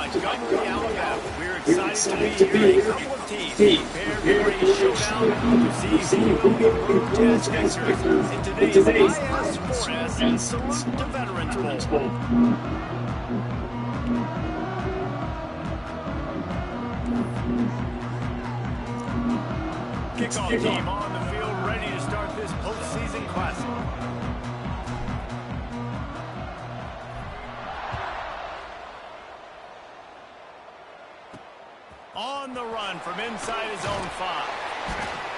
Montgomery, Alabama. We're excited to be here. A couple of teams prepare for a showdown to see who will be moved as victors in today's IS4S Salute to Veterans Bowl. Kickoff team on the field, ready to start this postseason classic. On the run from inside his own 5.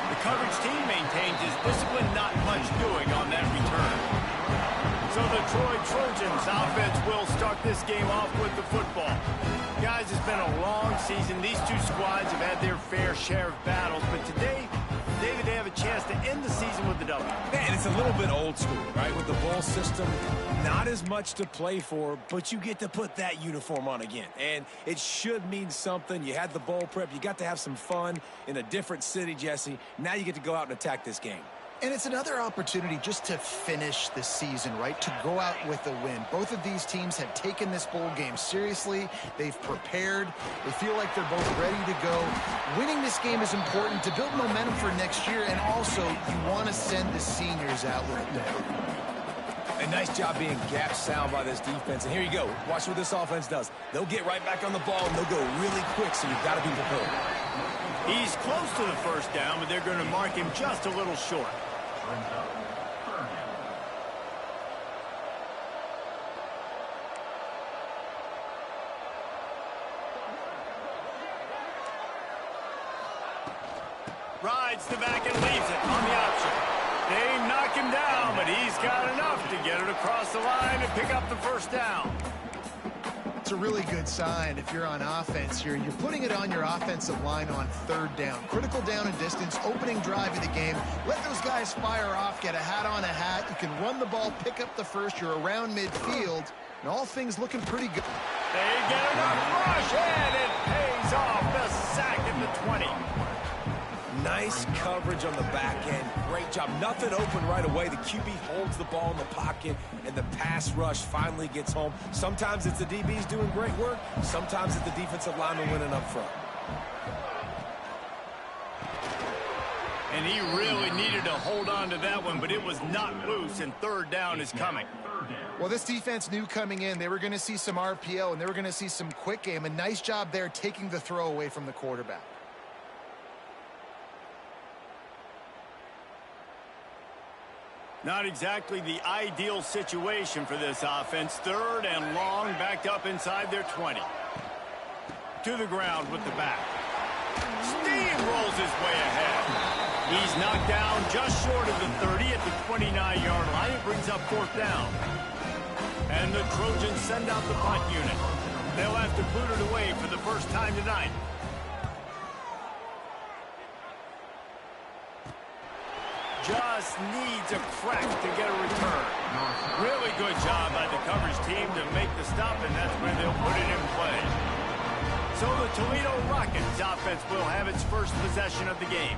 The coverage team maintains his discipline, not much doing on that return. So the Troy Trojans offense will start this game off with the football. Guys, it's been a long season. These two squads have had their fair share of battles, but today, David, they have a chance to end the season with a W. Man, it's a little bit old school, right? With the bowl system, not as much to play for, but you get to put that uniform on again. And it should mean something. You had the bowl prep. You got to have some fun in a different city, Jesse. Now you get to go out and attack this game. And it's another opportunity just to finish the season, right? To go out with a win. Both of these teams have taken this bowl game seriously. They've prepared. They feel like they're both ready to go. Winning this game is important to build momentum for next year, and also you want to send the seniors out with a win. A nice job being gap sound by this defense. And here you go. Watch what this offense does. They'll get right back on the ball, and they'll go really quick, so you've got to be prepared. He's close to the first down, but they're going to mark him just a little short. Rides the back and leaves it on the option. They knock him down, but he's got enough to get it across the line and pick up the first down. It's a really good sign if you're on offense here. You're putting it on your offensive line on 3rd down. Critical down and distance, opening drive of the game. Let those guys fire off, get a hat on a hat. You can run the ball, pick up the first. You're around midfield, and all things looking pretty good. They get enough rush, and it pays off. The sack at the 20. Nice coverage on the back end. Great job. Nothing open right away. The QB holds the ball in the pocket, and the pass rush finally gets home. Sometimes it's the DBs doing great work. Sometimes it's the defensive lineman winning up front. And he really needed to hold on to that one, but it was not loose, and 3rd down is coming. Well, this defense knew coming in they were going to see some RPO, and they were going to see some quick game. A nice job there taking the throw away from the quarterback. Not exactly the ideal situation for this offense. 3rd and long, backed up inside their 20. To the ground with the back. Steamrolls his way ahead. He's knocked down just short of the 30 at the 29-yard line. It brings up 4th down. And the Trojans send out the punt unit. They'll have to boot it away for the first time tonight. Just needs a crack to get a return. Really good job by the coverage team to make the stop, and that's where they'll put it in play. So the Toledo Rockets offense will have its first possession of the game.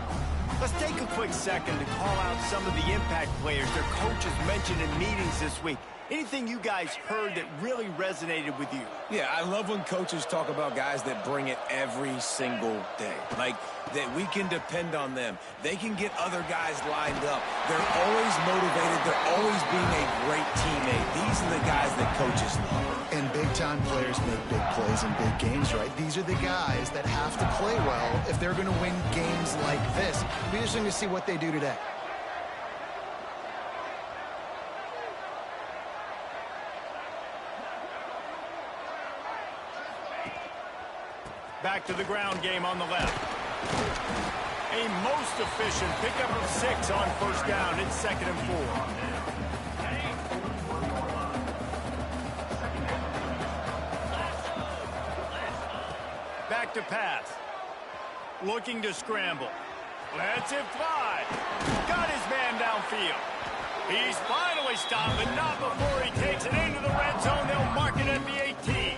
Let's take a quick second to call out some of the impact players their coaches mentioned in meetings this week. Anything you guys heard that really resonated with you? Yeah, I love when coaches talk about guys that bring it every single day. Like, that we can depend on them. They can get other guys lined up. They're always motivated. They're always being a great teammate. These are the guys that coaches love. And big-time players make big plays in big games, right? These are the guys that have to play well if they're going to win games like this. We're just going to see what they do today. Back to the ground game on the left. A most efficient pickup of 6 on 1st down. It's 2nd and 4. Back to pass. Looking to scramble. Lets it fly. Got his man downfield. He's finally stopped, but not before he takes it into the red zone. They'll mark it at the 18.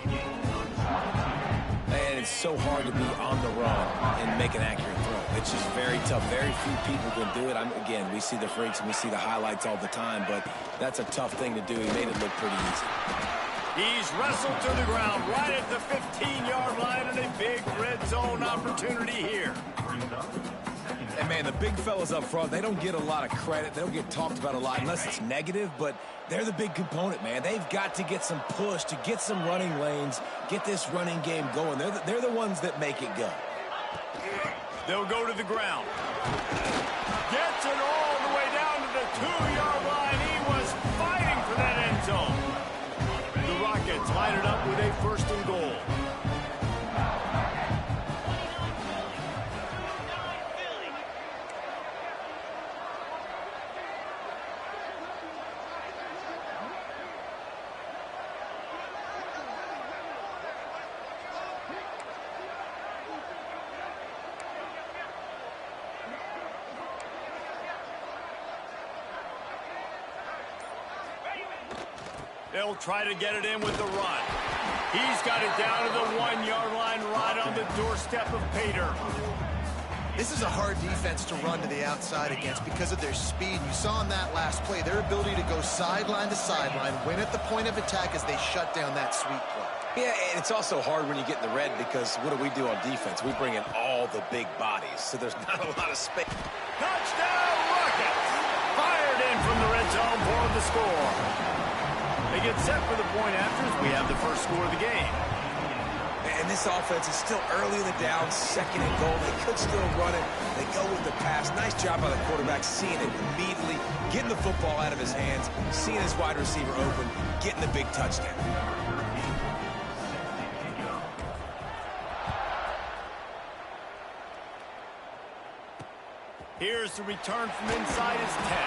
And it's so hard to be on the run and make an accurate throw. It's just very tough. Very few people can do it. Again, we see the freaks and we see the highlights all the time, but that's a tough thing to do. He made it look pretty easy. He's wrestled to the ground right at the 15-yard line, and a big red zone opportunity here. And, man, the big fellas up front, they don't get a lot of credit. They don't get talked about a lot unless it's negative, but they're the big component, man. They've got to get some push, to get some running lanes, get this running game going. They're the ones that make it go. They'll go to the ground. Gets it all the way down to the 2-yard line. He was fighting for that end zone. The Rockets line it up with a 1st and goal. They'll try to get it in with the run. He's got it down to the 1-yard line right on the doorstep of Pater. This is a hard defense to run to the outside against because of their speed. You saw in that last play their ability to go sideline to sideline, win at the point of attack as they shut down that sweep play. Yeah, and it's also hard when you get in the red because what do on defense? We bring in all the big bodies, so there's not a lot of space. Touchdown, Rockets! Fired in from the red zone for the score. They get set for the point after as we have the first score of the game. And this offense is still early in the down, 2nd and goal. They could still run it. They go with the pass. Nice job by the quarterback seeing it immediately, getting the football out of his hands, seeing his wide receiver open, getting the big touchdown. Here's the return from inside his 10.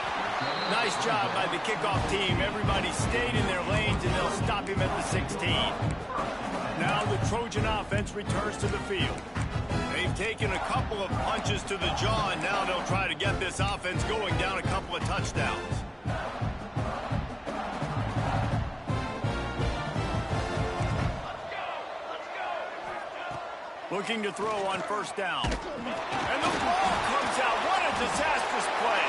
Nice job by the kickoff team. Everybody stayed in their lanes, and they'll stop him at the 16. Now the Trojan offense returns to the field. They've taken a couple of punches to the jaw, and now they'll try to get this offense going down a couple of touchdowns. Looking to throw on 1st down. And the ball comes out. What a disastrous play.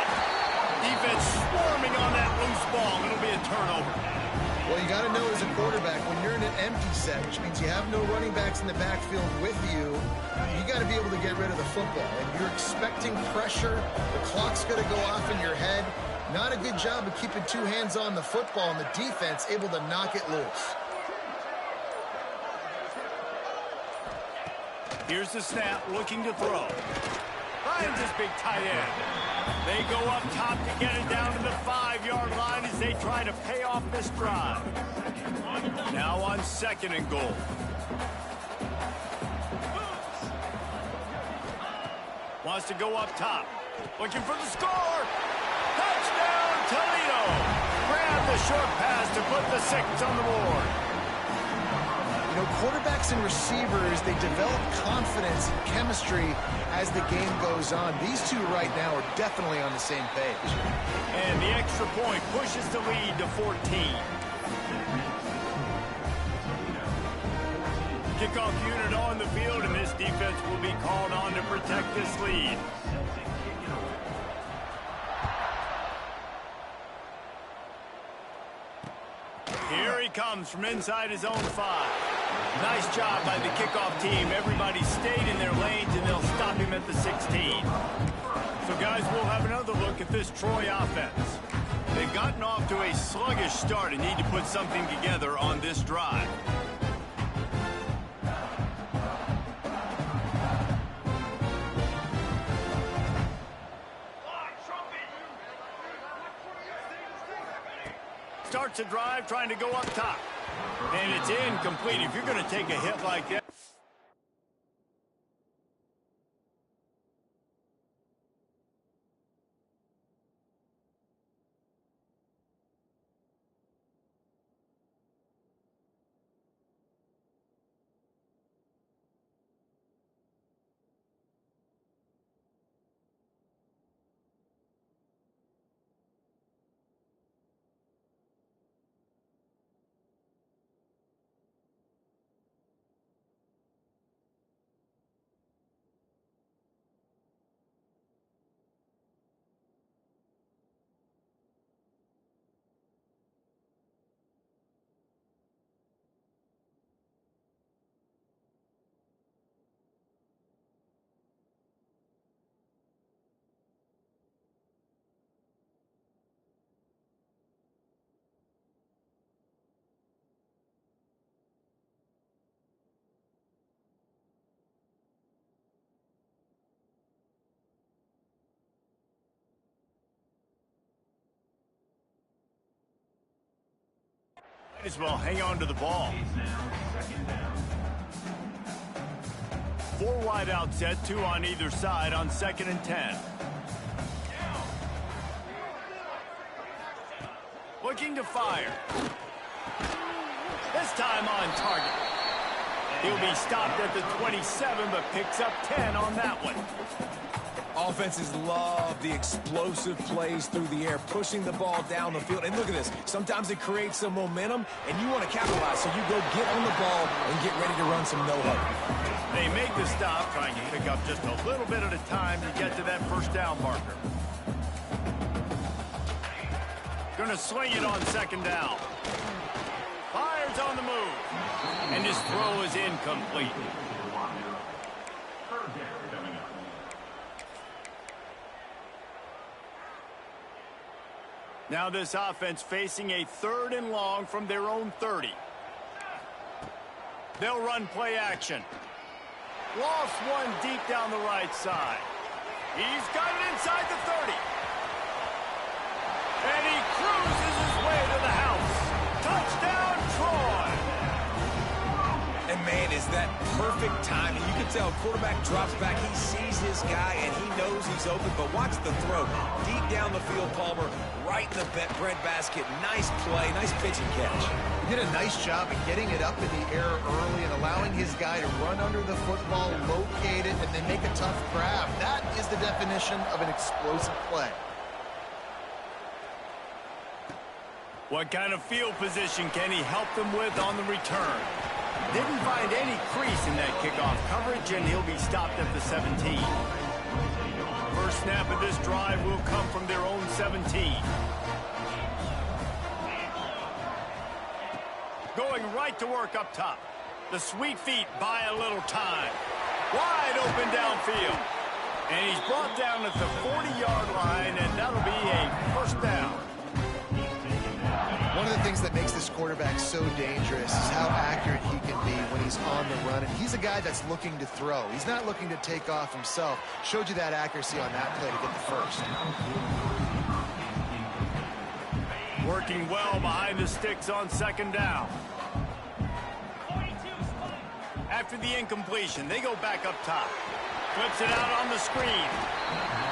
Defense swarming on that loose ball. It'll be a turnover. Well, you got to know as a quarterback, when you're in an empty set, which means you have no running backs in the backfield with you, you got to be able to get rid of the football. And you're expecting pressure. The clock's going to go off in your head. Not a good job of keeping 2 hands on the football, and the defense able to knock it loose. Here's the snap, looking to throw. Finds his big tight end. They go up top to get it down to the 5-yard line as they try to pay off this drive. Now on 2nd and goal. Wants to go up top. Looking for the score. Touchdown, Toledo. Grab the short pass to put the 6 on the board. You know, quarterbacks and receivers, they develop confidence and chemistry as the game goes on. These two right now are definitely on the same page. And the extra point pushes the lead to 14. Kickoff unit on the field, and this defense will be called on to protect this lead. Here he comes from inside his own 5. Nice job by the kickoff team. Everybody stayed in their lanes, and they'll stop him at the 16. So, guys, we'll have another look at this Troy offense. They've gotten off to a sluggish start and need to put something together on this drive. Starts a drive trying to go up top. And it's incomplete. If you're going to take a hit like that. as well hang on to the ball. 4 wide out set, 2 on either side on 2nd and 10. Looking to fire. This time on target. He'll be stopped at the 27, but picks up 10 on that one. Offenses love the explosive plays through the air, pushing the ball down the field. And look at this. Sometimes it creates some momentum, and you want to capitalize. So you go get on the ball and get ready to run some no-huddle. They make the stop, trying to pick up just a little bit at a time to get to that first down marker. Going to swing it on 2nd down. Fires on the move. And his throw is incomplete. Now this offense facing a 3rd and long from their own 30. They'll run play action. Lost one deep down the right side. He's got it inside the 30. And he cruises his way to the house. Touchdown, Troy! And man, is that perfect timing. You can tell quarterback drops back. He sees his guy, and he knows he's open. But watch the throw. Deep down the field, Palmer, right in the breadbasket. Nice play, nice pitch and catch. He did a nice job of getting it up in the air early and allowing his guy to run under the football, locate it, and then make a tough grab. That is the definition of an explosive play. What kind of field position can he help them with on the return? Didn't find any crease in that kickoff coverage, and he'll be stopped at the 17. First snap of this drive will come from their own 17. Going right to work up top. The sweet feet buy a little time. Wide open downfield. And he's brought down at the 40-yard line, and that'll be a first down. One of the things that makes this quarterback so dangerous is how accurate he can be when he's on the run. And he's a guy that's looking to throw. He's not looking to take off himself. Showed you that accuracy on that play to get the first. Working well behind the sticks on 2nd down. After the incompletion, they go back up top. Flips it out on the screen.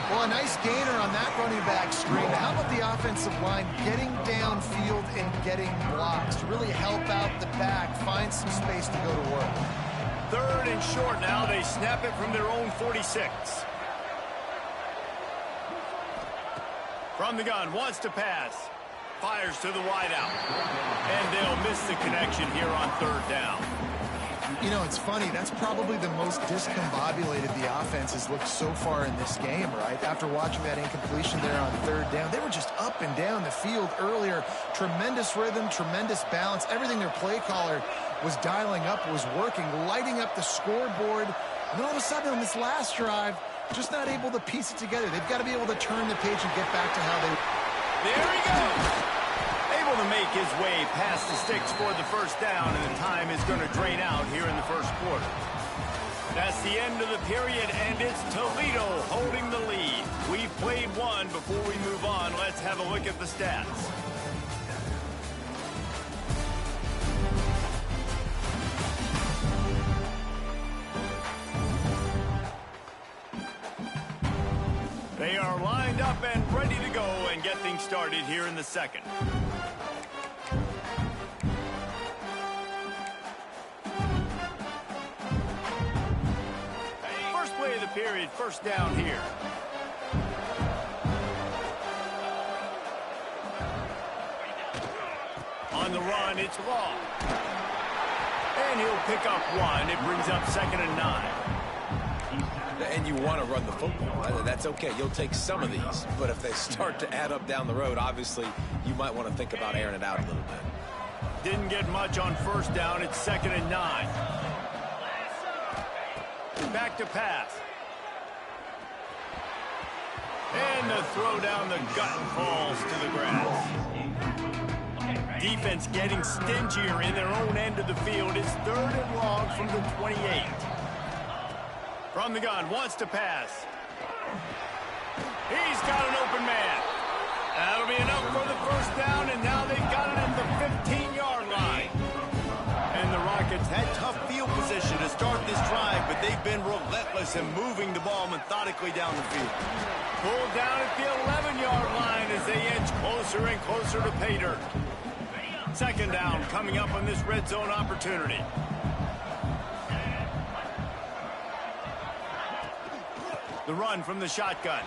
Well, a nice gainer on that running back screen. How about the offensive line getting downfield and getting blocks to really help out the back, find some space to go to work. 3rd and short now. They snap it from their own 46. From the gun, wants to pass. Fires to the wideout. And they'll miss the connection here on 3rd down. You know, it's funny. That's probably the most discombobulated the offense has looked so far in this game, right? After watching that incompletion there on 3rd down, they were just up and down the field earlier. Tremendous rhythm, tremendous balance. Everything their play caller was dialing up was working, lighting up the scoreboard. And then all of a sudden on this last drive, just not able to piece it together. They've got to be able to turn the page and get back to how they... There he goes! Able to make his way past the sticks for the first down, and the time is going to drain out here in the first quarter. That's the end of the period, and it's Toledo holding the lead. We've played one. Before we move on, let's have a look at the stats. They are lined up and ready to go and get things started here in the second. First play of the period, first down here. On the run, it's Law. And he'll pick up one. It brings up 2nd and 9. And you want to run the football. That's okay. You'll take some of these. But if they start to add up down the road, obviously, you might want to think about airing it out a little bit. Didn't get much on first down. It's 2nd and 9. Back to pass. And the throw down the gut falls to the grass. Defense getting stingier in their own end of the field. It's 3rd and long from the 28. From the gun, wants to pass. He's got an open man. That'll be enough for the first down, and now they've got it at the 15-yard line. start this drive, but they've been relentless in moving the ball methodically down the field. Pulled down at the 11-yard line as they inch closer and closer to pay dirt. Second down coming up on this red zone opportunity. The run from the shotgun.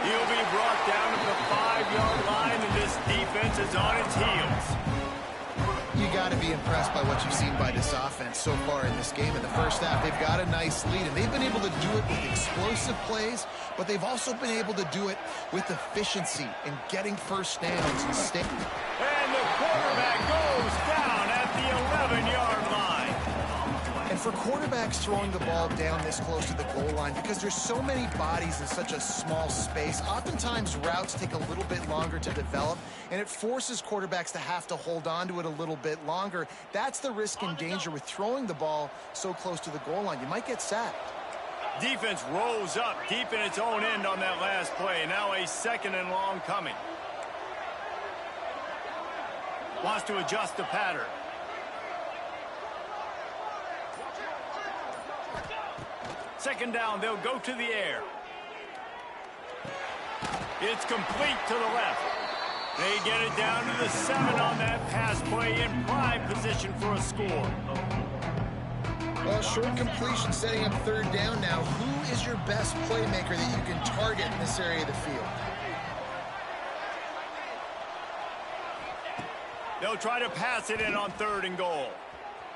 He'll be brought down at the 5-yard line, and this defense is on its heels. You got to be impressed by what you've seen by this offense so far in this game. In the first half, they've got a nice lead, and they've been able to do it with explosive plays, but they've also been able to do it with efficiency and getting first downs. And the quarterback goes down at the 11-yard line. And for quarterbacks throwing the ball down this close to the goal line, because there's so many bodies in such a small space, oftentimes routes take a little bit longer to develop, and it forces quarterbacks to have to hold on to it a little bit longer. That's the risk and danger with throwing the ball so close to the goal line. You might get sacked. Defense rose up deep in its own end on that last play. Now a second and long coming. Wants to adjust the pattern. Second down, they'll go to the air. It's complete to the left. They get it down to the 7 on that pass play, in prime position for a score. Well, short completion setting up third down now. Who is your best playmaker that you can target in this area of the field? They'll try to pass it in on 3rd and goal.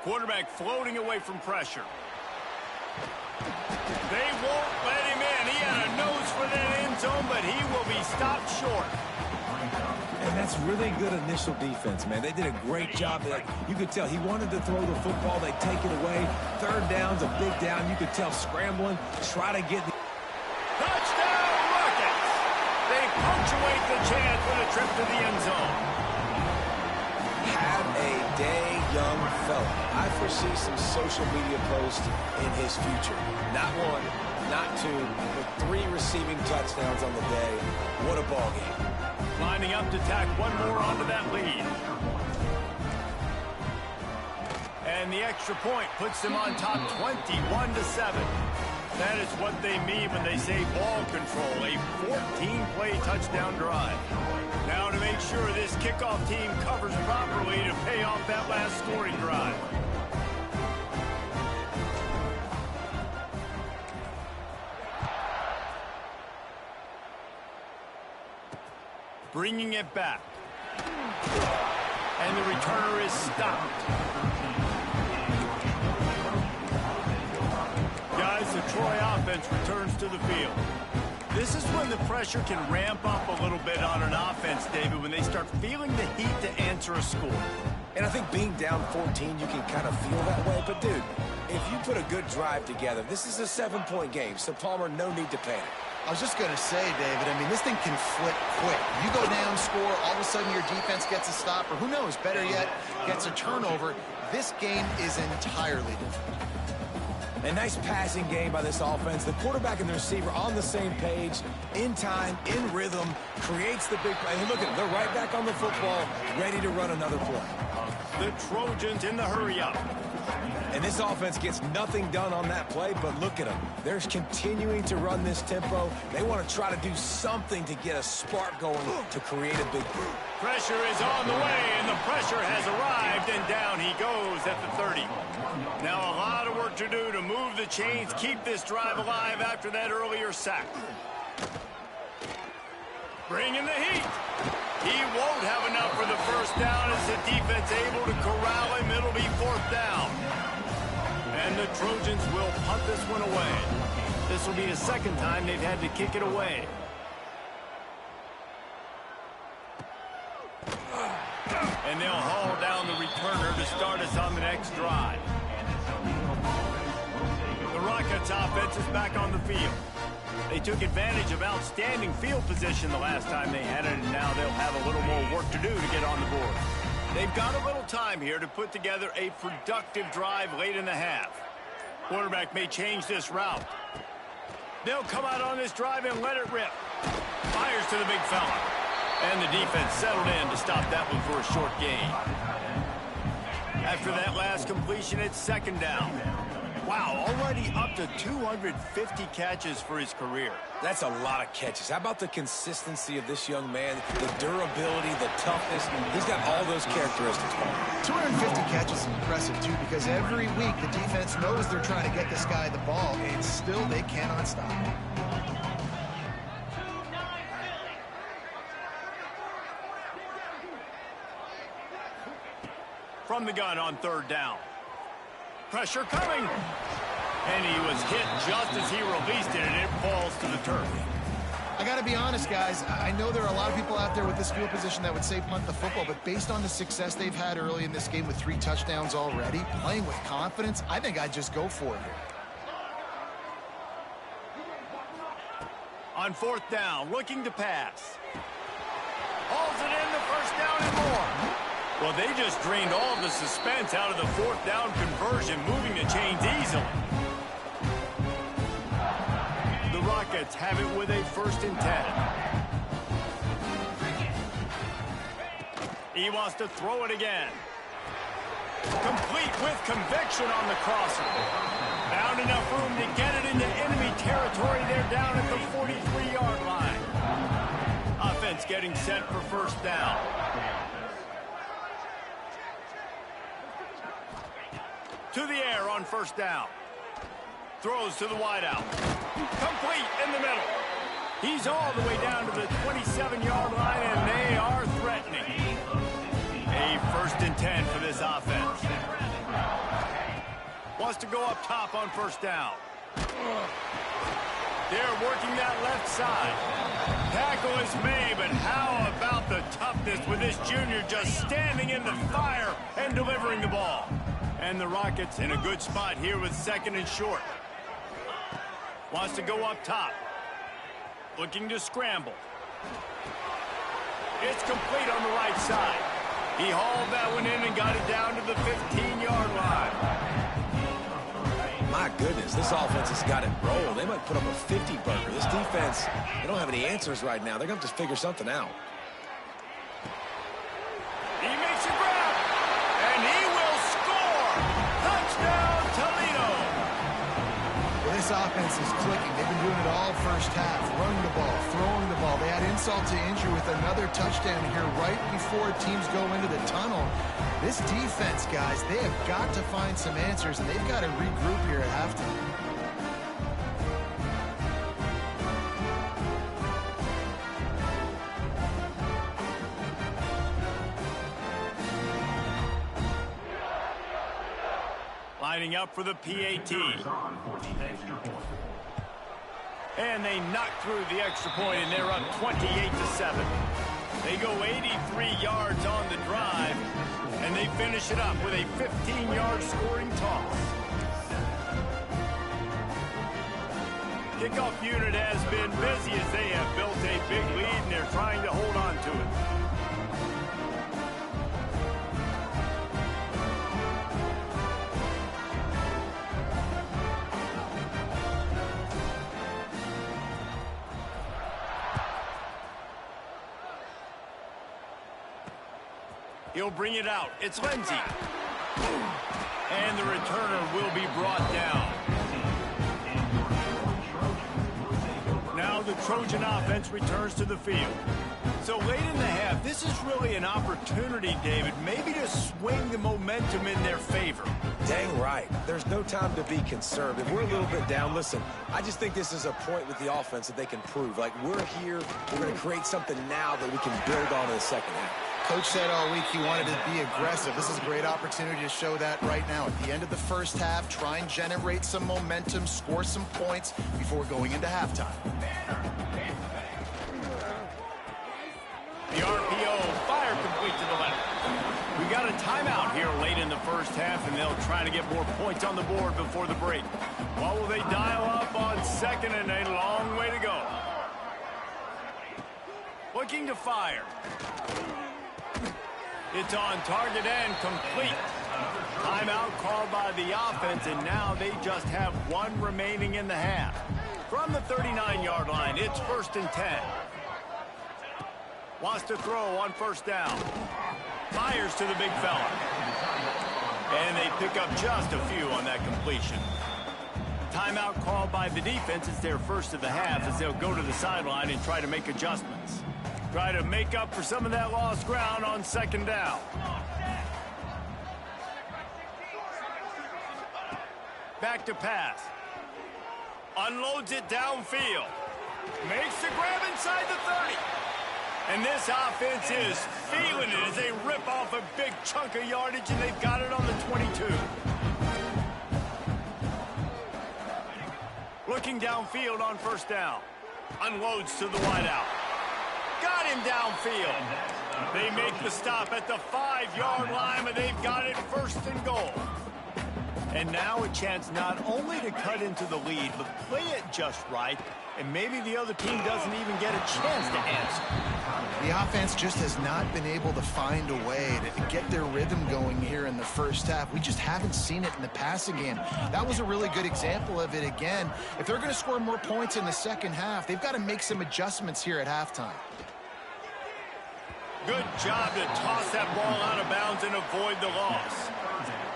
Quarterback floating away from pressure. They won't let him in. He had a nose for that end zone, but he will be stopped short. And that's really good initial defense, man. They did a great job. You could tell he wanted to throw the football. They take it away. 3rd down's a big down. You could tell scrambling, try to get the... Touchdown, Rockets! They punctuate the chance with a trip to the end zone. Have a day, young fella. I foresee some social media posts in his future. Not 1, not 2, but 3 receiving touchdowns on the day. What a ball game. Lining up to tack one more onto that lead. And the extra point puts them on top 21-7. That is what they mean when they say ball control, a 14-play touchdown drive. Now to make sure this kickoff team covers properly to pay off that last scoring drive. Bringing it back. And the returner is stopped. Guys, the Troy offense returns to the field. This is when the pressure can ramp up a little bit on an offense, David, when they start feeling the heat to answer a score. And I think being down 14, you can kind of feel that way. But, dude, if you put a good drive together, this is a 7-point game, so Palmer, no need to panic. I was just going to say, David, I mean, this thing can flip quick. You go down, score, all of a sudden your defense gets a stop, or who knows, better yet, gets a turnover. This game is entirely different. A nice passing game by this offense. The quarterback and the receiver on the same page, in time, in rhythm, creates the big play. Hey, look at them. They're right back on the football, ready to run another play. The Trojans in the hurry-up. And this offense gets nothing done on that play, but look at them. They're continuing to run this tempo. They want to try to do something to get a spark going to create a big play. Pressure is on the way, and the pressure has arrived, and down he goes at the 30. Now a lot of work to do to move the chains, keep this drive alive after that earlier sack. Bringing the heat. He won't have enough for the first down as the defense able to corral him. It'll be 4th down. And the Trojans will punt this one away. This will be the second time they've had to kick it away. And they'll haul down the returner to start us on the next drive. The Rockets offense is back on the field. They took advantage of outstanding field position the last time they had it, and now they'll have a little more work to do to get on the board. They've got a little time here to put together a productive drive late in the half. Quarterback may change this route. They'll come out on this drive and let it rip. Fires to the big fella. And the defense settled in to stop that one for a short gain. After that last completion, it's second down. Wow, already up to 250 catches for his career. That's a lot of catches. How about the consistency of this young man, the durability, the toughness? He's got all those characteristics. 250 catches is impressive, too, because every week the defense knows they're trying to get this guy the ball, and still they cannot stop him. From the gun on third down. Pressure coming. And he was hit just as he released it, and it falls to the turf. I got to be honest, guys. I know there are a lot of people out there with this field position that would say punt the football, but based on the success they've had early in this game with 3 touchdowns already, playing with confidence, I think I'd just go for it here. On fourth down, looking to pass. Hauls it in, the first down and more. Well, they just drained all of the suspense out of the fourth down conversion, moving the chains easily. The Rockets have it with a 1st and 10. He wants to throw it again. Complete with conviction on the crosser. Found enough room to get it into enemy territory. They're down at the 43-yard line. Offense getting set for first down. To the air on first down. Throws to the wideout. Complete in the middle. He's all the way down to the 27-yard line, and they are threatening. A 1st and 10 for this offense. Wants to go up top on first down. They're working that left side. Tackle is made, but how about the toughness with this junior just standing in the fire and delivering the ball? And the Rockets in a good spot here with 2nd and short. Wants to go up top. Looking to scramble. It's complete on the right side. He hauled that one in and got it down to the 15-yard line. My goodness, this offense has got it rolled. They might put up a 50-burger. This defense, they don't have any answers right now. They're going to have to figure something out. He makes a grab, and he will score. Touchdown, Toledo. Well, this offense is clicking. They've been doing it all first half. Running the ball, throwing the ball. They had insult to injury with another touchdown here right before teams go into the tunnel. This defense, guys, they have got to find some answers, and they've got to regroup here at halftime. Lining up for the PAT. And they knock through the extra point, and they're up 28-7. They go 83 yards on the drive, and they finish it up with a 15-yard scoring toss. Kickoff unit has been busy as they have built a big lead, and they're trying to hold on to it. He'll bring it out. It's Lindsey. And the returner will be brought down. Now the Trojan offense returns to the field. So late in the half, this is really an opportunity, David, maybe to swing the momentum in their favor. Dang right. There's no time to be conservative. We're a little bit down. Listen, I just think this is a point with the offense that they can prove. Like, we're here, we're going to create something now that we can build on in the second half. Coach said all week he wanted to be aggressive. This is a great opportunity to show that right now. At the end of the first half, try and generate some momentum, score some points before going into halftime. The RPO, fire complete to the left. We got a timeout here late in the first half, and they'll try to get more points on the board before the break. What will they dial up on second, and a long way to go? Looking to fire. It's on target and complete. Timeout called by the offense, and now they just have one remaining in the half. From the 39-yard line, it's 1st and 10. Wants to throw on first down. Fires to the big fella. And they pick up just a few on that completion. Timeout called by the defense. It's their first of the half as they'll go to the sideline and try to make adjustments. Try to make up for some of that lost ground on second down. Back to pass. Unloads it downfield. Makes the grab inside the 30. And this offense is feeling it as they rip off a big chunk of yardage, and they've got it on the 22. Looking downfield on first down. Unloads to the wideout. Got him downfield. They make the stop at the 5-yard line, but they've got it first and goal. And now a chance not only to cut into the lead, but play it just right, and maybe the other team doesn't even get a chance to answer. The offense just has not been able to find a way to get their rhythm going here in the first half. We just haven't seen it in the passing game. That was a really good example of it again. If they're going to score more points in the second half, they've got to make some adjustments here at halftime. Good job to toss that ball out of bounds and avoid the loss.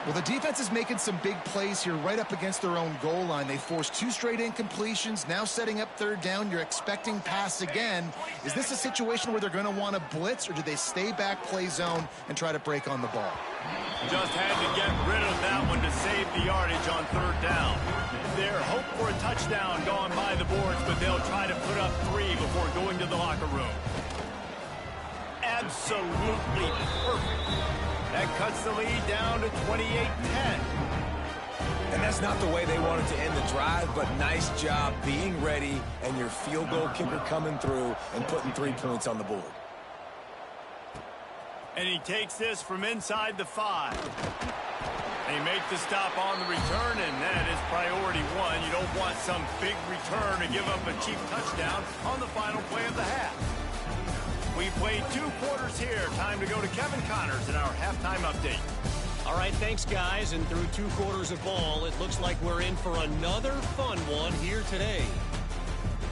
Well, the defense is making some big plays here right up against their own goal line. They forced 2 straight incompletions, now setting up third down. You're expecting pass again. Is this a situation where they're going to want to blitz, or do they stay back, play zone, and try to break on the ball? Just had to get rid of that one to save the yardage on third down. Their hope for a touchdown gone by the boards, but they'll try to put up 3 before going to the locker room. Absolutely perfect. That cuts the lead down to 28-10. And that's not the way they wanted to end the drive, but nice job being ready and your field goal kicker coming through and putting 3 points on the board. And he takes this from inside the 5. They make the stop on the return, and that is priority 1. You don't want some big return to give up a cheap touchdown on the final play of the half. We played 2 quarters here. Time to go to Kevin Connors in our halftime update. All right, thanks, guys. And through 2 quarters of ball, it looks like we're in for another fun one here today.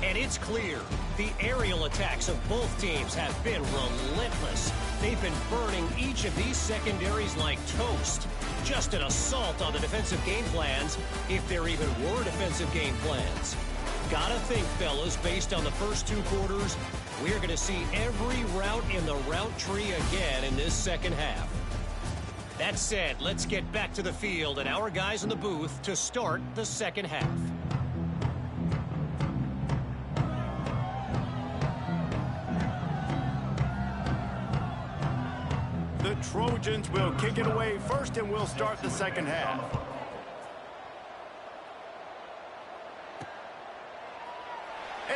And it's clear, the aerial attacks of both teams have been relentless. They've been burning each of these secondaries like toast. Just an assault on the defensive game plans, if there even were defensive game plans. Gotta think, fellas, based on the first 2 quarters, we're going to see every route in the route tree again in this second half. That said, let's get back to the field and our guys in the booth to start the second half. The Trojans will kick it away first, and we'll start the second half.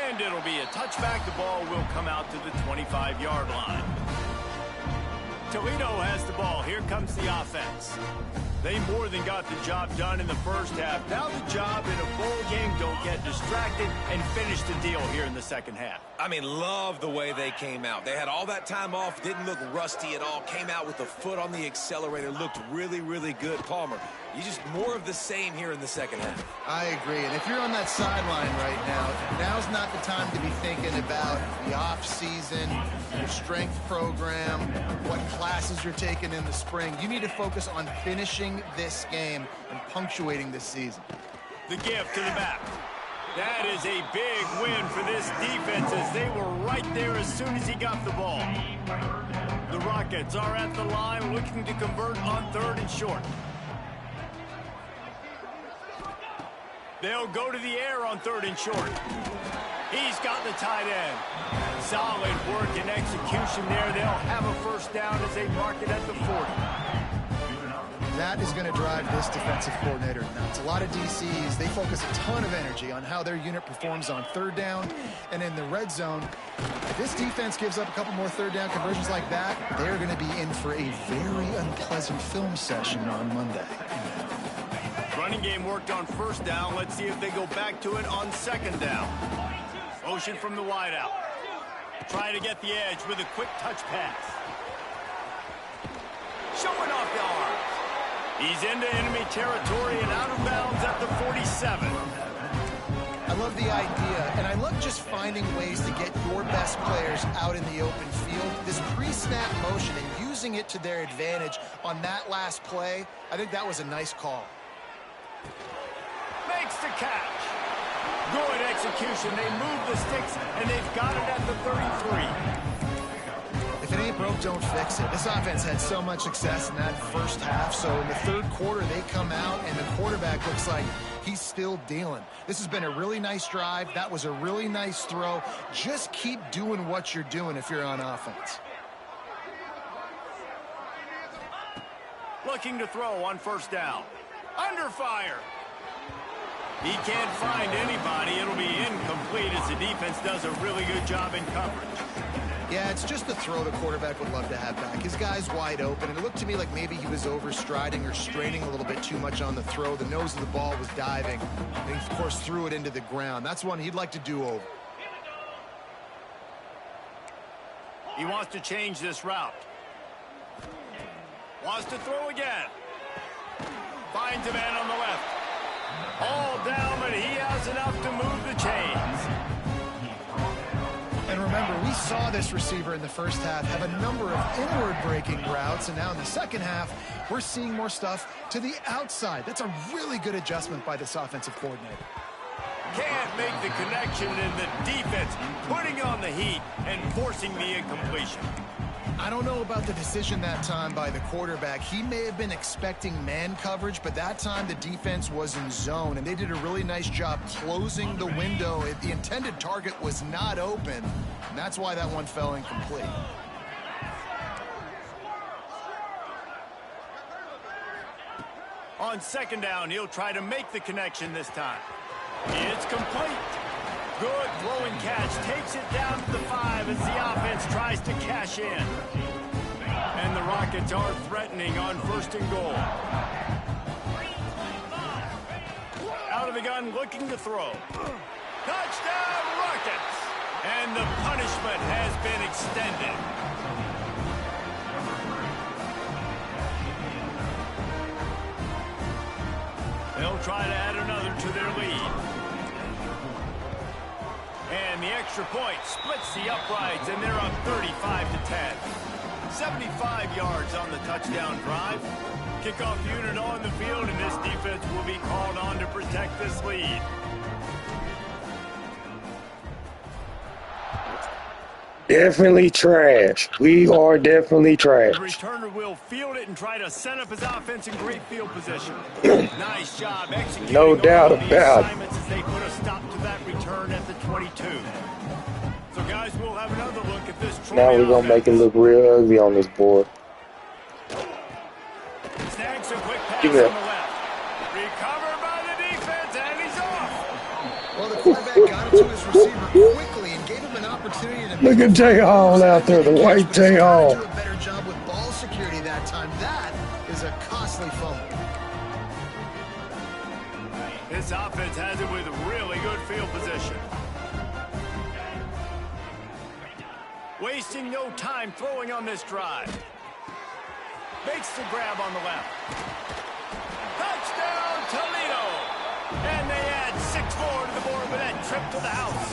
And it'll be a touchback. The ball will come out to the 25-yard line. Toledo has the ball. Here comes the offense. They more than got the job done in the first half. Now the job in a bowl game, don't get distracted and finish the deal here in the second half. I mean, love the way they came out. They had all that time off, didn't look rusty at all, came out with the foot on the accelerator, looked really, really good. Palmer, you just more of the same here in the second half. I agree. And if you're on that sideline right now, now's not the time to be thinking about the off-season, your strength program, what classes you're taking in the spring. You need to focus on finishing this game and punctuating this season. The gift to the back. That is a big win for this defense as they were right there as soon as he got the ball. The Rockets are at the line looking to convert on 3rd and short. They'll go to the air on 3rd and short. He's got the tight end. Solid work and execution there. They'll have a first down as they mark it at the 40. That is going to drive this defensive coordinator nuts. A lot of DCs, they focus a ton of energy on how their unit performs on 3rd down and in the red zone. If this defense gives up a couple more 3rd down conversions like that, they're going to be in for a very unpleasant film session on Monday. Running game worked on 1st down. Let's see if they go back to it on 2nd down. Motion from the wideout. Try to get the edge with a quick touch pass. Showing off the arms. He's into enemy territory and out of bounds at the 47. I love the idea, and I love just finding ways to get your best players out in the open field. This pre-snap motion and using using it to their advantage on that last play. I think that was a nice call. Makes the catch. Good execution. They move the sticks, and they've got it at the 33. If it ain't broke, don't fix it. This offense had so much success in that first half, so in the third quarter, they come out, and the quarterback looks like he's still dealing. This has been a really nice drive. That was a really nice throw. Just keep doing what you're doing if you're on offense. Looking to throw on first down. Under fire. He can't find anybody. It'll be incomplete as the defense does a really good job in coverage. Yeah, it's just a throw the quarterback would love to have back. His guy's wide open, and it looked to me like maybe he was overstriding or straining a little bit too much on the throw. The nose of the ball was diving, and he, of course, threw it into the ground. That's one he'd like to do over. He wants to change this route. Wants to throw again. Finds a man on the left. All down, but he has enough to move the chains. And remember, we saw this receiver in the first half have a number of inward-breaking routes, and now in the second half, we're seeing more stuff to the outside. That's a really good adjustment by this offensive coordinator. Can't make the connection, and the defense putting on the heat and forcing the incompletion. I don't know about the decision that time by the quarterback. He may have been expecting man coverage, but that time the defense was in zone, and they did a really nice job closing the window. The intended target was not open, and that's why that one fell incomplete. On second down, he'll try to make the connection this time. It's complete. Good throwing catch. Takes it down to the 5 as the offense tries to cash in. And the Rockets are threatening on first and goal. Out of the gun, looking to throw. Touchdown, Rockets! And the punishment has been extended. They'll try to add another to their lead. And the extra point splits the uprights, and they're up 35-10. 75 yards on the touchdown drive. Kickoff unit on the field, and this defense will be called on to protect this lead. Definitely trash. We are definitely trash. The returner will field it and try to set up his offense in great field position. Nice job executing. No doubt about it. As they put a stop to that return at the 22. So guys, we'll have another look at this. Now we're gonna make it look real ugly on this board. Snags a quick pass on the left. Recovered by the defense, and he's off. Well, the quarterback got it to his receiver quickly and gave him an opportunity to Look at Jay Hall out there, the white Jay Hall. Do a better job with ball security that time. That is a costly fumble. This offense has it with really good field position. Wasting no time throwing on this drive. Makes the grab on the left. Touchdown, Toledo! And they add 6 more to the board with that trip to the house.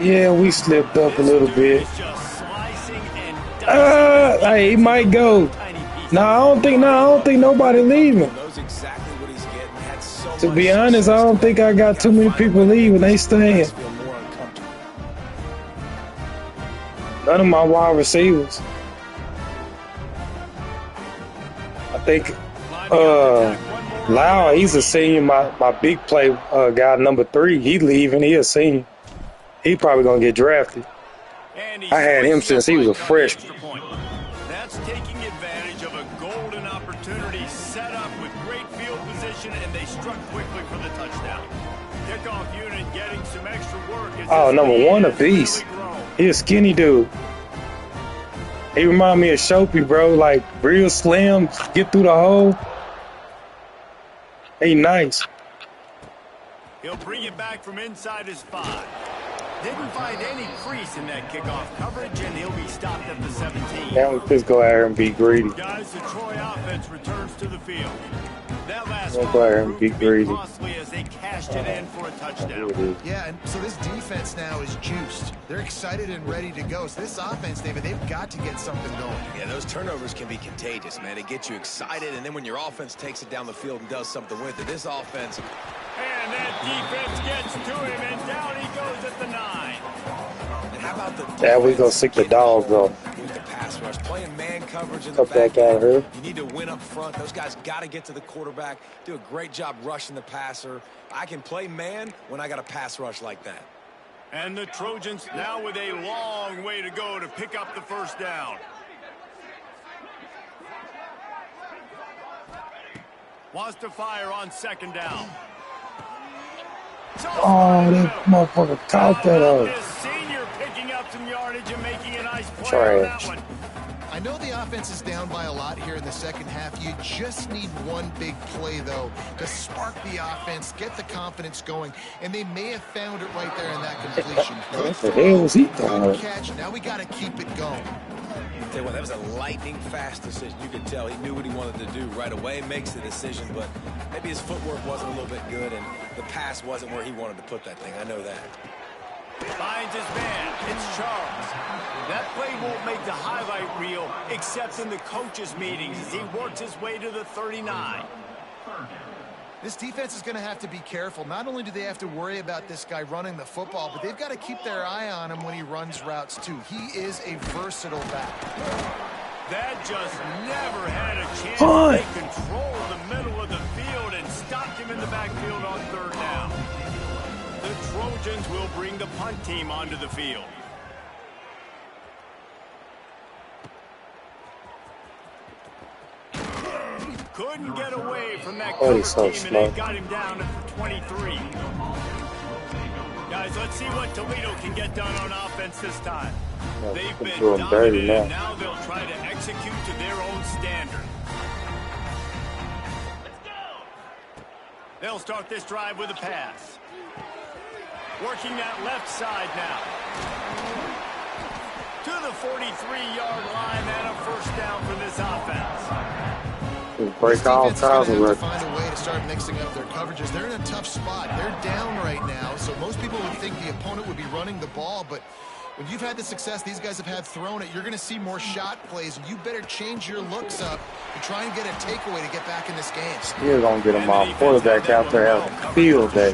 Yeah, we slipped up a little bit. Just slicing and dicing. Hey, he might go. No, I don't think nobody leaving. To be honest, I don't think I got too many people leaving. They staying. None of my wide receivers. I think Lau, he's a senior. My big play guy, number 3, he leaving. He a senior. He probably gonna get drafted. I had him since he was a freshman. That's taking advantage of a golden opportunity set up with great field position, and they struck quickly for the touchdown. Kickoff unit getting some extra work. Oh, number 1, a beast. He a skinny dude. He remind me of Shopey, bro. Like real slim, get through the hole. He nice. He'll bring it back from inside his 5. Didn't find any crease in that kickoff coverage, and he'll be stopped at the 17. Now we just go out here and be greedy. Guys, the Troy offense returns to the field. That last go out here and be greedy. As they cash smashed it in for a touchdown. Yeah, and so this defense now is juiced. They're excited and ready to go. So this offense, David, they've got to get something going. Yeah, those turnovers can be contagious, man. It gets you excited, and then when your offense takes it down the field and does something with it, this offense... And that defense gets to him, and down he goes at the 9. And how about the... Yeah, we gonna sick the dog, though. With the pass rush, playing man coverage in the back out of here. You need to win up front. Those guys got to get to the quarterback, do a great job rushing the passer. I can play man when I got a pass rush like that. And the Trojans now with a long way to go to pick up the first down. Wants to fire on second down. Oh, that motherfucker caught that up. This senior picking up some yardage and making a nice play on that one. I know the offense is down by a lot here in the second half. You just need one big play, though, to spark the offense, get the confidence going, and they may have found it right there in that completion. What the hell was he doing? Good catch. Now we got to keep it going. Tell you what, that was a lightning-fast decision. You could tell he knew what he wanted to do right away, makes the decision, but maybe his footwork wasn't a little bit good, and the pass wasn't where he wanted to put that thing. I know that. Finds his man. It's Charles. That play won't make the highlight reel except in the coaches' meetings as he works his way to the 39. This defense is going to have to be careful. Not only do they have to worry about this guy running the football, but they've got to keep their eye on him when he runs routes, too. He is a versatile back. That just never had a chance to take control of the middle of the field and stopped him in the backfield on third down. The Trojans will bring the punt team onto the field. Couldn't get away from that cover team, and they got him down at the 23. Guys, let's see what Toledo can get done on offense this time. They've been dominated, and now they'll try to execute to their own standard. They'll start this drive with a pass. Working that left side now. To the 43-yard line, and a first down for this offense. Break all kinds of records. Find a way to start mixing up their coverages. They're in a tough spot. They're down right now, so most people would think the opponent would be running the ball, but when you've had the success these guys have had throwing it, you're going to see more shot plays, and you better change your looks up to try and get a takeaway to get back in this game. You're going to get them off. Quarterback out there having a field day.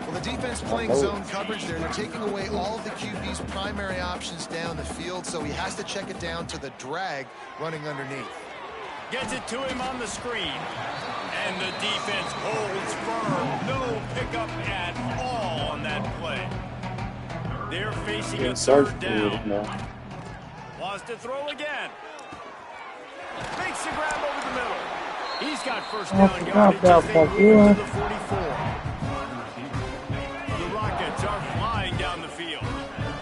Well, the defense playing zone coverage there. They're taking away all of the QB's primary options down the field, so he has to check it down to the drag running underneath. Gets it to him on the screen. And the defense holds firm. No pickup at all on that play. They're facing a third down. Wants to throw again. Makes the grab over the middle. He's got first down yardage as they move to the 44. The Rockets are flying down the field.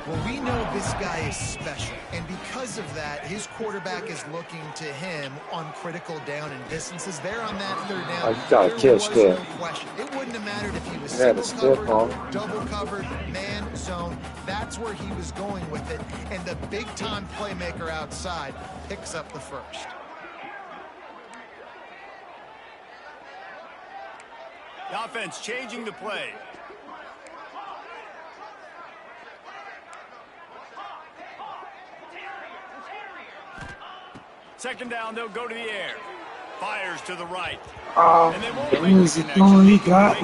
Well, we know this guy is special, and because of that, his quarterback is looking to him on critical down and distances. There on that third down, there was no question. It wouldn't have mattered if he was single covered, double covered, man zone. That's where he was going with it, and the big-time playmaker outside picks up the first. The offense changing the play. Second down, they'll go to the air. Fires to the right. Easy throwing. You got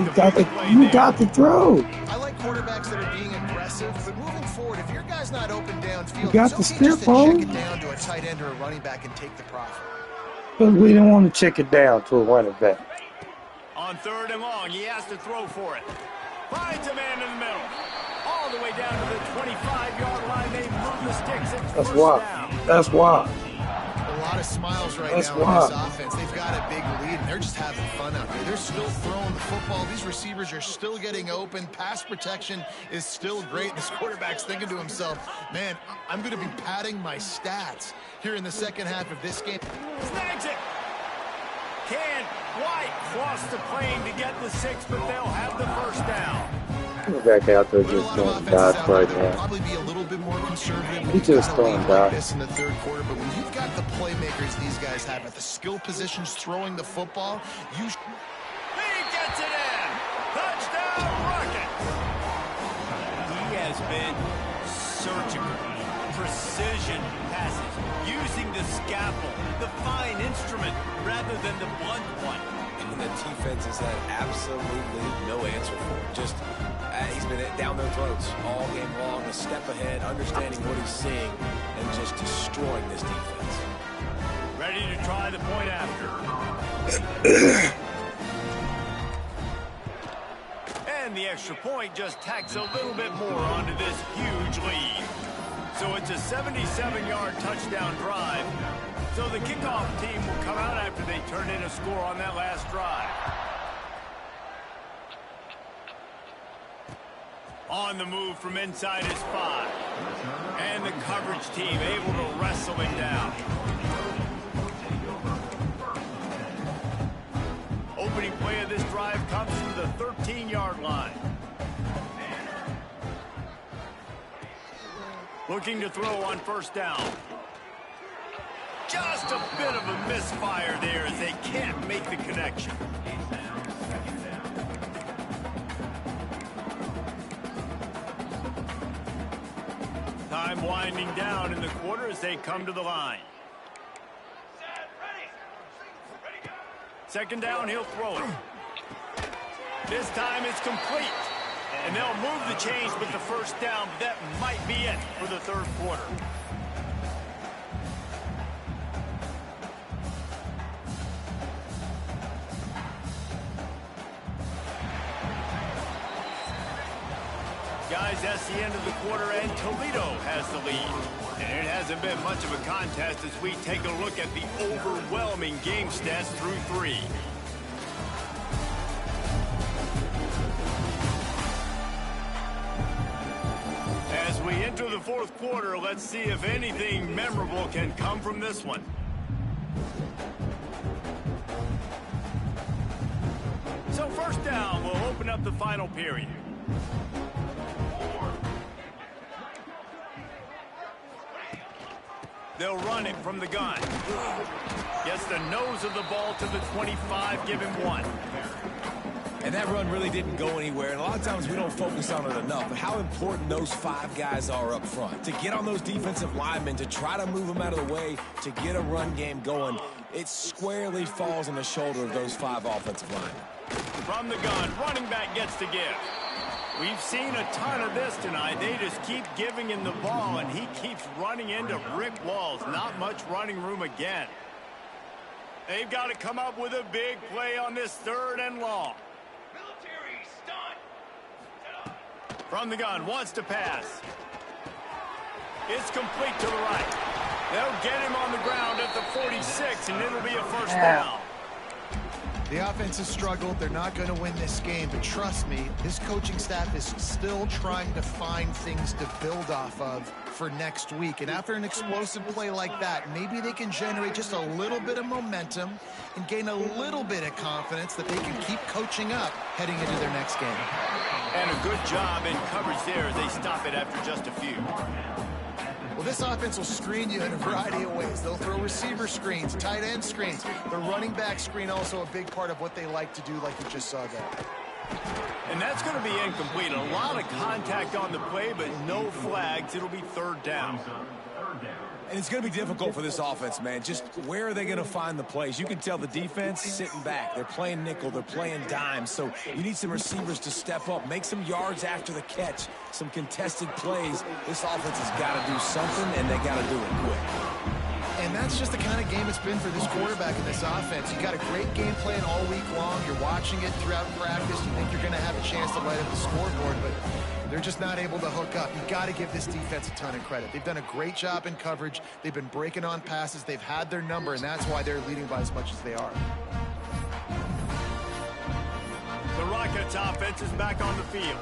the throw. I like quarterbacks that are being aggressive, but moving forward, if your guy's not open downfield, you got the stiff check it down to a tight end or a running back and take the profit. But we don't want to check it down to a running back. On third and long, he has to throw for it. Finds a man in the middle. All the way down to the 25-yard line. They move the sticks at first down. That's why. A lot of smiles right now in this offense. They've got a big lead, and they're just having fun out there. They're still throwing the football. These receivers are still getting open. Pass protection is still great. This quarterback's thinking to himself, man, I'm going to be padding my stats here in the second half of this game. Snags it. Can White cross the plane to get the 6, but they'll have the first down. Back out there just throwing dots right now. Probably be a little bit more conservative. He just throwing dots. This in the third quarter, but when you've got the playmakers these guys have at the skill positions throwing the football, he gets surgical, precision passes, using the scalpel, the fine instrument, rather than the blunt one. And the defense has had absolutely no answer for him. Just, he's been down their throats all game long, a step ahead, understanding what he's seeing, and just destroying this defense. Ready to try the point after. And the extra point just tacks a little bit more onto this huge lead. So it's a 77-yard touchdown drive. So the kickoff team will come out after they turn in a score on that last drive. On the move from inside his 5. And the coverage team able to wrestle him down. Opening play of this drive comes from the 13-yard line. Looking to throw on first down. Just a bit of a misfire there as they can't make the connection. Time winding down in the quarter as they come to the line. Second down, he'll throw it. This time it's complete. And they'll move the chains with the first down, but that might be it for the third quarter. Guys, that's the end of the quarter, and Toledo has the lead. And it hasn't been much of a contest as we take a look at the overwhelming game stats through 3. As we enter the fourth quarter, let's see if anything memorable can come from this one. So first down will open up the final period. They'll run it from the gun. Gets the nose of the ball to the 25, give him 1. And that run really didn't go anywhere. And a lot of times we don't focus on it enough. But how important those 5 guys are up front. To get on those defensive linemen, to try to move them out of the way, to get a run game going, it squarely falls on the shoulder of those 5 offensive linemen. From the gun, running back gets to give. We've seen a ton of this tonight. They just keep giving him the ball, and he keeps running into brick walls. Not much running room again. They've got to come up with a big play on this 3rd and long. From the gun, wants to pass. It's complete to the right. They'll get him on the ground at the 46, and it'll be a first down. The offense has struggled. They're not going to win this game, but trust me, this coaching staff is still trying to find things to build off of for next week. And after an explosive play like that, maybe they can generate just a little bit of momentum and gain a little bit of confidence that they can keep coaching up heading into their next game. And a good job in coverage there as they stop it after just a few. Well, this offense will screen you in a variety of ways. They'll throw receiver screens, tight end screens. The running back screen also a big part of what they like to do, like you just saw there. And that's going to be incomplete. A lot of contact on the play, but no flags. It'll be 3rd down. And it's going to be difficult for this offense, man. Just where are they going to find the plays? You can tell the defense sitting back. They're playing nickel. They're playing dime. So you need some receivers to step up, make some yards after the catch, some contested plays. This offense has got to do something, and they got to do it quick. And that's just the kind of game it's been for this quarterback and this offense. You got a great game plan all week long. You're watching it throughout practice. You think you're going to have a chance to light up the scoreboard, but they're just not able to hook up. You got to give this defense a ton of credit. They've done a great job in coverage. They've been breaking on passes. They've had their number, and that's why they're leading by as much as they are. The Rockets offense is back on the field.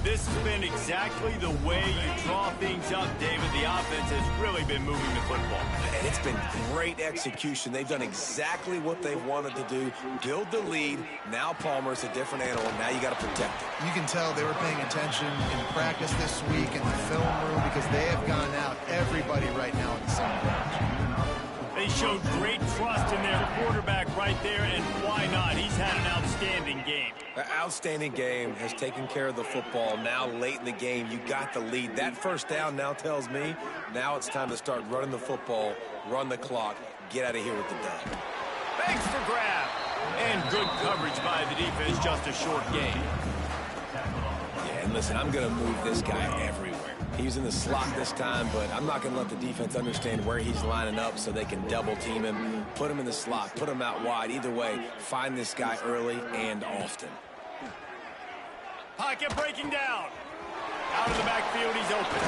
This has been exactly the way you draw things up, David. The offense has really been moving the football. And it's been great execution. They've done exactly what they wanted to do. Build the lead. Now Palmer's a different animal. Now you got to protect it. You can tell they were paying attention in practice this week in the film room because they have gone out everybody right now in the same page. They They showed great trust in their quarterback right there, and why not? He's had an outstanding game. An outstanding game, has taken care of the football. Now late in the game, you got the lead. That first down now tells me now it's time to start running the football, run the clock, get out of here with the dub. Thanks for grab. And good coverage by the defense, just a short game. Yeah, and listen, I'm going to move this guy everywhere. He's in the slot this time, but I'm not going to let the defense understand where he's lining up so they can double team him, put him in the slot, put him out wide. Either way, find this guy early and often. Pocket breaking down. Out of the backfield, he's open.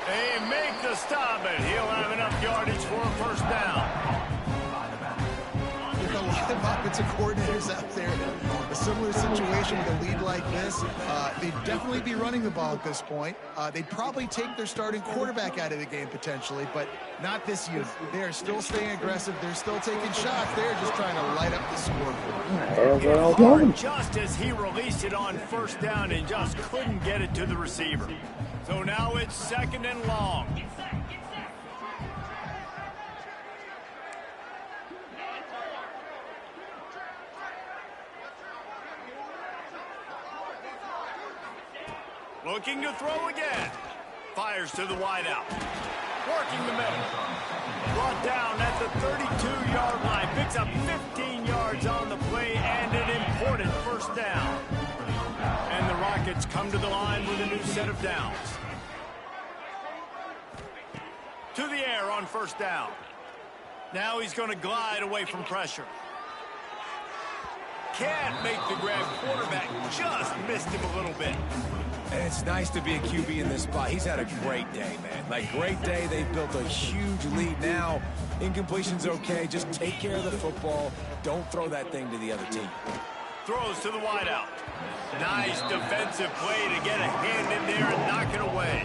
They make the stop, and he'll have enough yardage for a first down. There are a lot of offensive coordinators out there. A similar situation with a lead like this. They'd definitely be running the ball at this point. They'd probably take their starting quarterback out of the game potentially, but not this unit. They're still staying aggressive. They're still taking shots. They're just trying to light up the scoreboard. Just as he released it on first down and just couldn't get it to the receiver. So now it's second and long. Looking to throw again. Fires to the wideout. Working the middle. Brought down at the 32-yard line. Picks up 15 yards on the play and an important first down. And the Rockets come to the line with a new set of downs. To the air on first down. Now he's going to glide away from pressure. Can't make the grab. Quarterback just missed him a little bit. And it's nice to be a QB in this spot. He's had a great day, man. Like, great day. They've built a huge lead now. Incompletion's okay. Just take care of the football. Don't throw that thing to the other team. Throws to the wideout. Nice defensive play to get a hand in there and knock it away.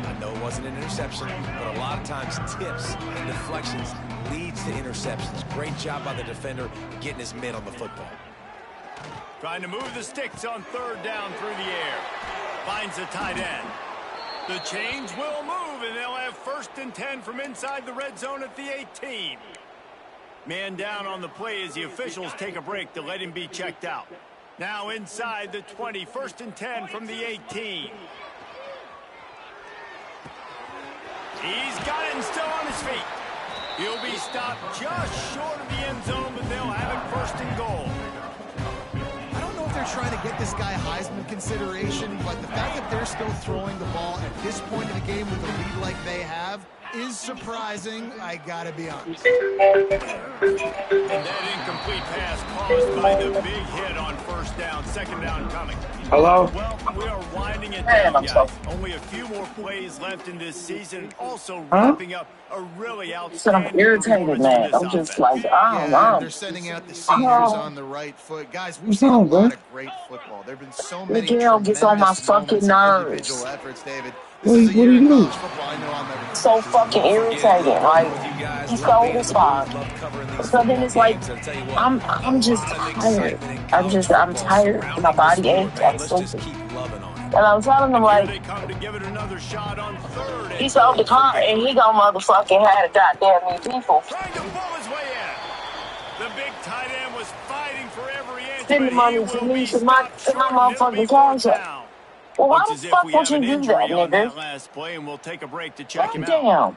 I know it wasn't an interception, but a lot of times tips and deflections leads to interceptions. Great job by the defender getting his men on the football. Trying to move the sticks on third down through the air. Finds a tight end. The change will move, and they'll have first and 10 from inside the red zone at the 18. Man down on the play as the officials take a break to let him be checked out. Now inside the 20, first and 10 from the 18. He's got it and still on his feet. He'll be stopped just short of the end zone, but they'll have it first and goal. They're trying to get this guy Heisman consideration, but the fact that they're still throwing the ball at this point of the game with a lead like they have is surprising, I gotta be honest. And that incomplete pass caused by the big hit on first down, second down coming. Hello? Well, we are winding it down, guys. Only a few more plays left in this season. Also wrapping up a really outstanding I'm irritated, man. I'm just like, I don't know. They're sending out the seniors on the right foot. Guys, we've seen a lot of great football. There have been so many Miguel gets on my fucking nerves. individual efforts, David. What do you do? So fucking irritating. Like, he stole his spot. So then it's like, I'm just tired. I'm tired. My body aches. I'm stupid. And I'm telling him, like, he sold the car and he gonna motherfucking have a goddamn new people. Trying to pull his way in. The big tight end was fighting for every inch. Send the money to me, to my motherfucking cash up. Well, why the fuck would you do that, nigga? Last play, and we'll take a break to check him out. Damn.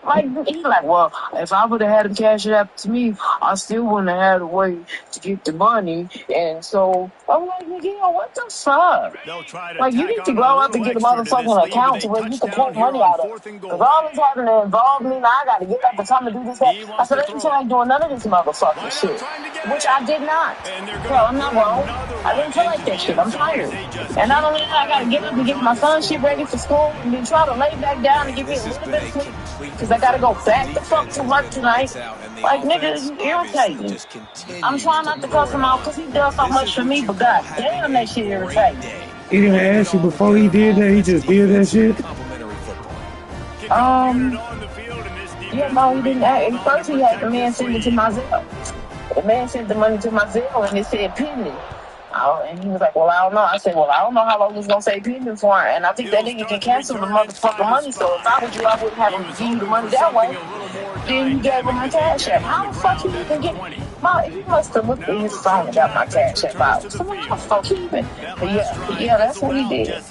Like, he's like, well, if I would have had him cash it up to me, I still wouldn't have had a way to get the money. And so, I'm like, Miguel, what the fuck? Like, you need to grow up and get a motherfucking account to where you can pull money out of. Because all this having to involve me, now I got to get up and come and do this, that. I said, I ain't trying doing none of this motherfucking shit. Which I did not. So, I'm not wrong. I didn't feel like that shit. I'm tired. And not only that, I got to get up and get my son shit ready for school and then try to lay back down and give me a little bit of sleep. Because I gotta go back the fuck to work tonight. Like, nigga, you irritating. I'm trying not to cuss him out because he does so much for me, but god damn, that shit irritating. He didn't ask you before he did that, he just did that shit? Yeah, no, he didn't ask. First he had the man send it to my Zelle. The man sent the money to my Zelle and it said penny. And he was like, well, I don't know. I said, well, I don't know how long it's going to take people for it. And I think that nigga can cancel the motherfucking money. So if I was you, I wouldn't have him give you the money that way. Then he gave him my cash app. How the fuck he even get... He must have looked at his phone and got my cash app out. So how the fuck he even... But yeah, that's what he did.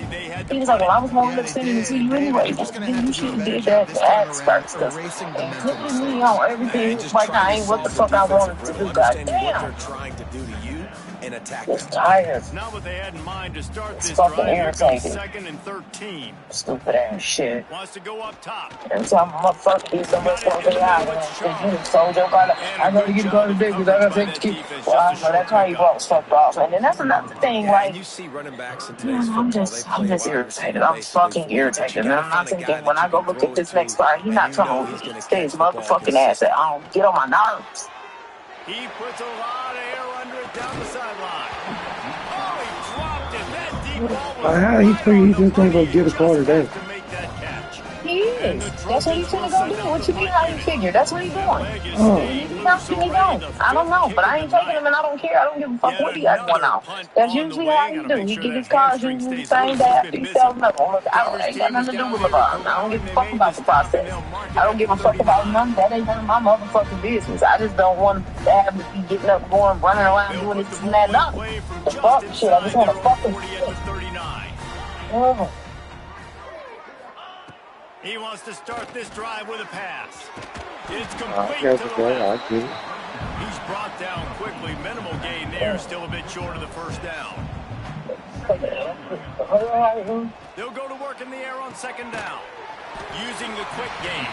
He was like, well, I was going to send it to you anyway. Then you should have did that ads first. Because including me on everything right now ain't what the fuck I wanted to do. Goddamn. And attack them. Tired. It's not what they had in mind to start this fucking drive. Irritating. Second and 13. Stupid ass shit. Wants to go up top. Every time I'm up fuck these, somebody's going to be out. And you sold your car. I gotta get caught today because I gotta take the kid. Well, I know that car you bought was fucked off. And then that's another thing, like, you see running backs in today's football, I'm just irritated. I'm fucking irritated. And I'm not thinking when I go look at this next part, he's not talking about me. Stay his motherfucking ass at home. Get on my nerves. He puts a lot of air under it down the sideline. Oh, he dropped it. That deep ball was how he just gonna go get a call today? He is. That's what he's gonna go do. What you mean how you figure? That's what he's doing. Oh. He don't. I don't know, but I ain't taking him and I don't care. I don't give a fuck what he got going on. That's usually how he do. He get his cars usually the same day after he sells another one. Look, I ain't got nothing to do with LeBron. I don't give a fuck about the process. I don't give a fuck about none. That ain't none of my motherfucking business. I just don't want to have to be getting up, going, running around, doing this and that. Nothing. The fuck shit. I just want to fucking shit. Oh. He wants to start this drive with a pass. It's complete to the left. He's brought down quickly. Minimal gain there. Still a bit short of the first down. They'll go to work in the air on second down. Using the quick game.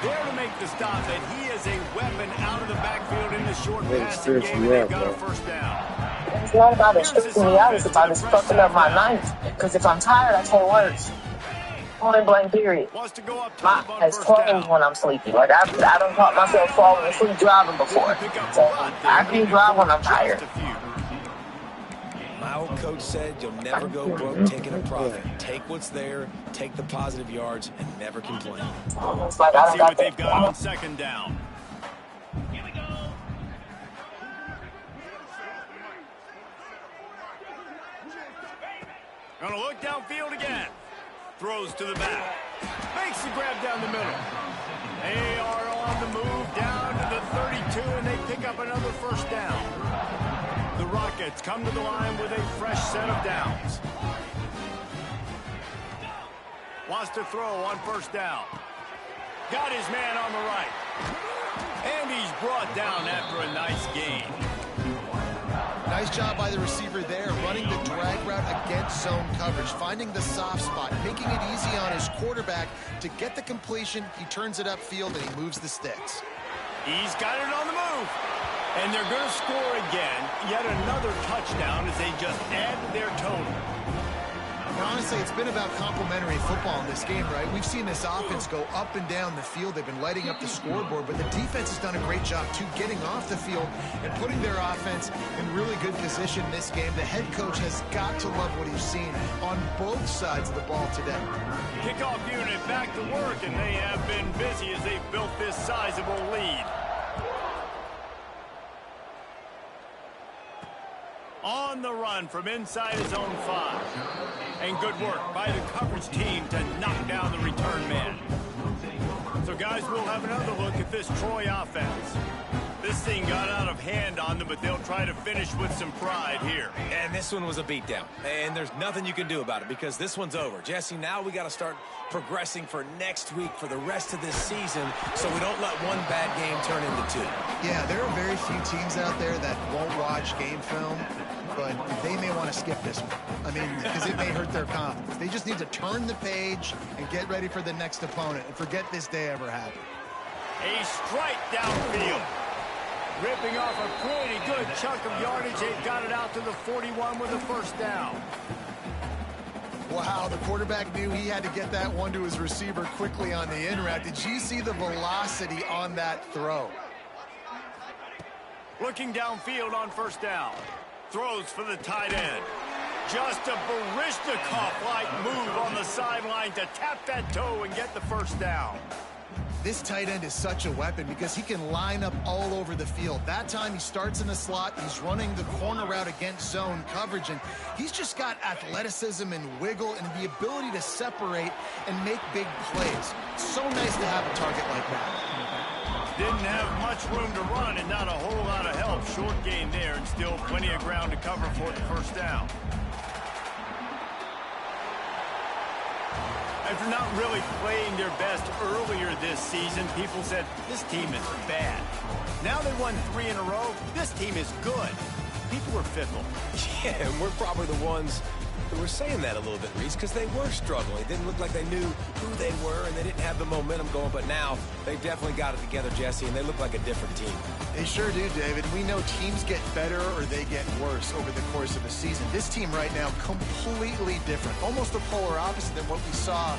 There to make the stop that he is a weapon out of the backfield in the short passing game. They've got a first down. It's not about it stressing me out. It's about it fucking up my night. Because if I'm tired, I can't work. Point blank period. My eyes closed when I'm sleepy. Like I don't caught myself falling asleep driving before. So I can't drive when I'm tired. My old coach said you'll never go broke taking a profit. Take what's there, take the positive yards, and never complain. It's like I don't got what they've got on second down. Here we go. Gonna look downfield again. Throws to the back. Makes the grab down the middle. They are on the move down to the 32, and they pick up another first down. The Rockets come to the line with a fresh set of downs. Wants to throw on first down. Got his man on the right. And he's brought down after a nice gain. Nice job by the receiver there, running the drag route against zone coverage, finding the soft spot, making it easy on his quarterback to get the completion. He turns it upfield and he moves the sticks. He's got it on the move. And they're going to score again. Yet another touchdown as they just add to their total. Honestly, it's been about complementary football in this game, right? We've seen this offense go up and down the field. They've been lighting up the scoreboard, but the defense has done a great job, too, getting off the field and putting their offense in really good position in this game. The head coach has got to love what he's seen on both sides of the ball today. Kickoff unit back to work, and they have been busy as they've built this sizable lead. On the run from inside his own 5. And good work by the coverage team to knock down the return man. So, guys, we'll have another look at this Troy offense. This thing got out of hand on them, but they'll try to finish with some pride here. And this one was a beatdown. And there's nothing you can do about it because this one's over. Jesse, now we got to start progressing for next week for the rest of this season so we don't let one bad game turn into 2. Yeah, there are very few teams out there that won't watch game film, but they may want to skip this one. I mean, because it may hurt their confidence. They just need to turn the page and get ready for the next opponent and forget this day ever happened. A strike downfield. Ripping off a pretty good chunk of yardage. They've got it out to the 41 with a first down. Wow, the quarterback knew he had to get that one to his receiver quickly on the in route. Did you see the velocity on that throw? Looking downfield on first down. Throws for the tight end. Just a Baryshnikov-like move on the sideline to tap that toe and get the first down. This tight end is such a weapon because he can line up all over the field. That time he starts in the slot, he's running the corner route against zone coverage, and he's just got athleticism and wiggle and the ability to separate and make big plays. So nice to have a target like that. Didn't have much room to run and not a whole lot of help. Short gain there and still plenty of ground to cover for the first down. After not really playing their best earlier this season, people said, this team is bad. Now they won 3 in a row. This team is good. People were fickle. Yeah, and we're probably the ones who were saying that a little bit, Reese, because they were struggling. It didn't look like they knew who they were, and they didn't have the momentum going. But now they've definitely got it together, Jesse, and they look like a different team. They sure do, David. We know teams get better or they get worse over the course of a season. This team right now, completely different. Almost the polar opposite than what we saw